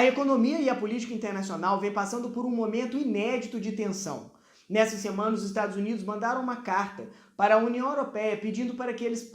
A economia e a política internacional vêm passando por um momento inédito de tensão. Nessa semana, os Estados Unidos mandaram uma carta para a União Europeia pedindo para que eles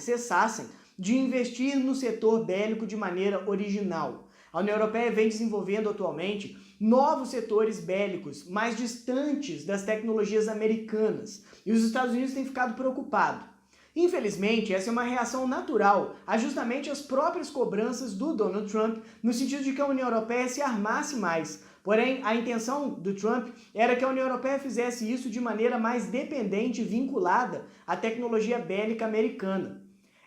cessassem de investir no setor bélico de maneira original. A União Europeia vem desenvolvendo atualmente novos setores bélicos mais distantes das tecnologias americanas e os Estados Unidos têm ficado preocupados. Infelizmente, essa é uma reação natural a justamente as próprias cobranças do Donald Trump, no sentido de que a União Europeia se armasse mais. Porém, a intenção do Trump era que a União Europeia fizesse isso de maneira mais dependente e vinculada à tecnologia bélica americana.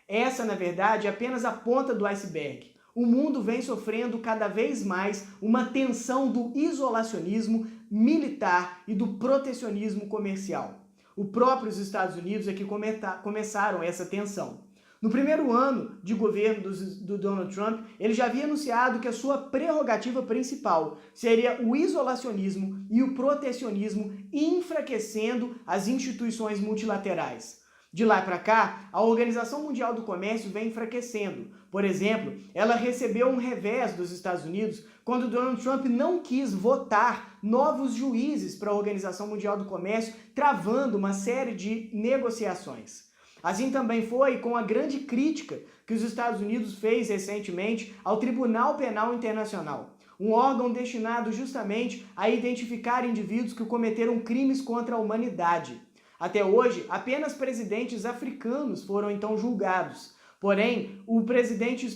Essa, na verdade, é apenas a ponta do iceberg. O mundo vem sofrendo cada vez mais uma tensão do isolacionismo militar e do protecionismo comercial. Os próprios Estados Unidos é que começaram essa tensão. No primeiro ano de governo do Donald Trump, ele já havia anunciado que a sua prerrogativa principal seria o isolacionismo e o protecionismo, enfraquecendo as instituições multilaterais. De lá para cá, a Organização Mundial do Comércio vem enfraquecendo. Por exemplo, ela recebeu um revés dos Estados Unidos quando Donald Trump não quis votar novos juízes para a Organização Mundial do Comércio, travando uma série de negociações. Assim também foi com a grande crítica que os Estados Unidos fez recentemente ao Tribunal Penal Internacional, um órgão destinado justamente a identificar indivíduos que cometeram crimes contra a humanidade. Até hoje, apenas presidentes africanos foram então julgados. Porém, o presidente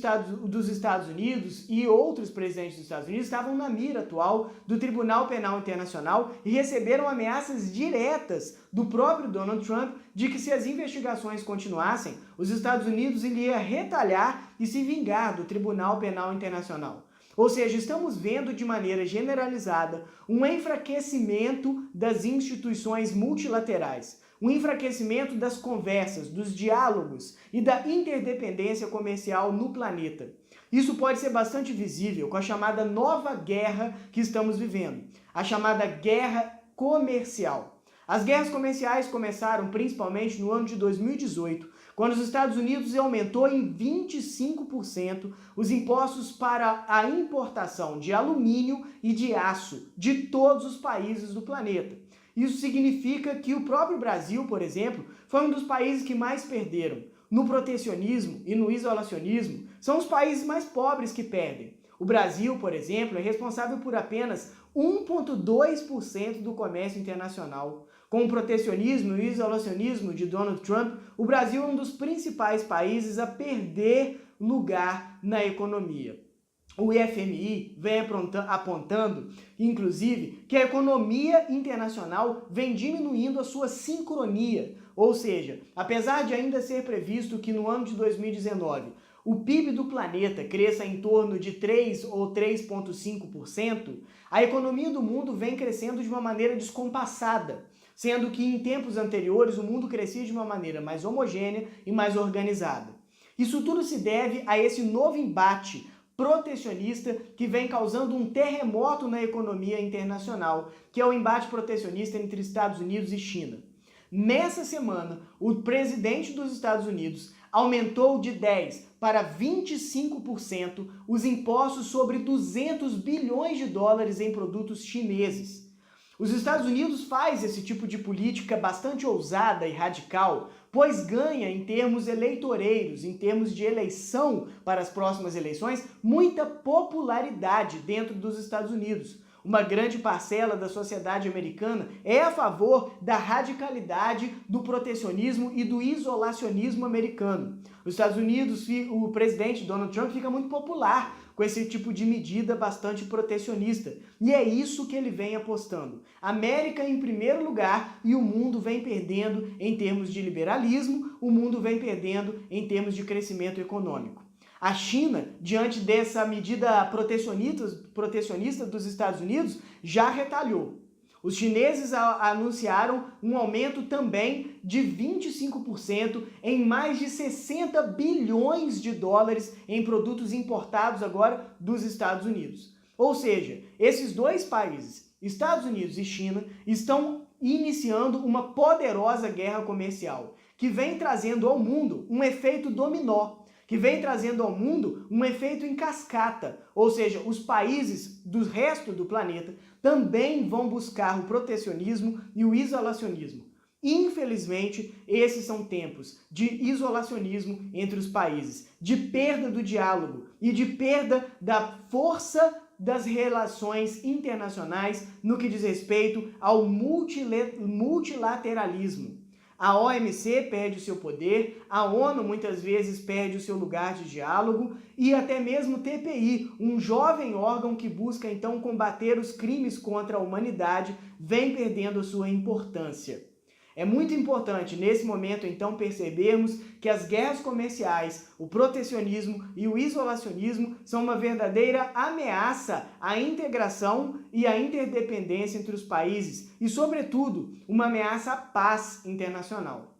dos Estados Unidos e outros presidentes dos Estados Unidos estavam na mira atual do Tribunal Penal Internacional e receberam ameaças diretas do próprio Donald Trump de que, se as investigações continuassem, os Estados Unidos iriam retalhar e se vingar do Tribunal Penal Internacional. Ou seja, estamos vendo de maneira generalizada um enfraquecimento das instituições multilaterais, um enfraquecimento das conversas, dos diálogos e da interdependência comercial no planeta. Isso pode ser bastante visível com a chamada nova guerra que estamos vivendo, a chamada guerra comercial. As guerras comerciais começaram principalmente no ano de 2018, quando os Estados Unidos aumentou em 25% os impostos para a importação de alumínio e de aço de todos os países do planeta. Isso significa que o próprio Brasil, por exemplo, foi um dos países que mais perderam. No protecionismo e no isolacionismo, são os países mais pobres que perdem. O Brasil, por exemplo, é responsável por apenas 1,2% do comércio internacional. Com o protecionismo e o isolacionismo de Donald Trump, o Brasil é um dos principais países a perder lugar na economia. O FMI vem apontando, inclusive, que a economia internacional vem diminuindo a sua sincronia, ou seja, apesar de ainda ser previsto que no ano de 2019 o PIB do planeta cresça em torno de 3 ou 3,5%, a economia do mundo vem crescendo de uma maneira descompassada, sendo que em tempos anteriores o mundo crescia de uma maneira mais homogênea e mais organizada. Isso tudo se deve a esse novo embate protecionista que vem causando um terremoto na economia internacional, que é o embate protecionista entre Estados Unidos e China. Nessa semana, o presidente dos Estados Unidos aumentou de 10% para 25% os impostos sobre 200 bilhões de dólares em produtos chineses. Os Estados Unidos faz esse tipo de política bastante ousada e radical, pois ganha em termos eleitoreiros, em termos de eleição para as próximas eleições, muita popularidade dentro dos Estados Unidos. Uma grande parcela da sociedade americana é a favor da radicalidade do protecionismo e do isolacionismo americano. Os Estados Unidos, o presidente Donald Trump fica muito popular com esse tipo de medida bastante protecionista. E é isso que ele vem apostando. América em primeiro lugar e o mundo vem perdendo em termos de liberalismo, o mundo vem perdendo em termos de crescimento econômico. A China, diante dessa medida protecionista dos Estados Unidos, já retalhou. Os chineses anunciaram um aumento também de 25% em mais de 60 bilhões de dólares em produtos importados agora dos Estados Unidos. Ou seja, esses dois países, Estados Unidos e China, estão iniciando uma poderosa guerra comercial que vem trazendo ao mundo um efeito dominó, que vem trazendo ao mundo um efeito em cascata, ou seja, os países do resto do planeta também vão buscar o protecionismo e o isolacionismo. Infelizmente, esses são tempos de isolacionismo entre os países, de perda do diálogo e de perda da força das relações internacionais no que diz respeito ao multilateralismo. A OMC perde o seu poder, a ONU muitas vezes perde o seu lugar de diálogo e até mesmo o TPI, um jovem órgão que busca então combater os crimes contra a humanidade, vem perdendo sua importância. É muito importante, nesse momento, então, percebermos que as guerras comerciais, o protecionismo e o isolacionismo são uma verdadeira ameaça à integração e à interdependência entre os países e, sobretudo, uma ameaça à paz internacional.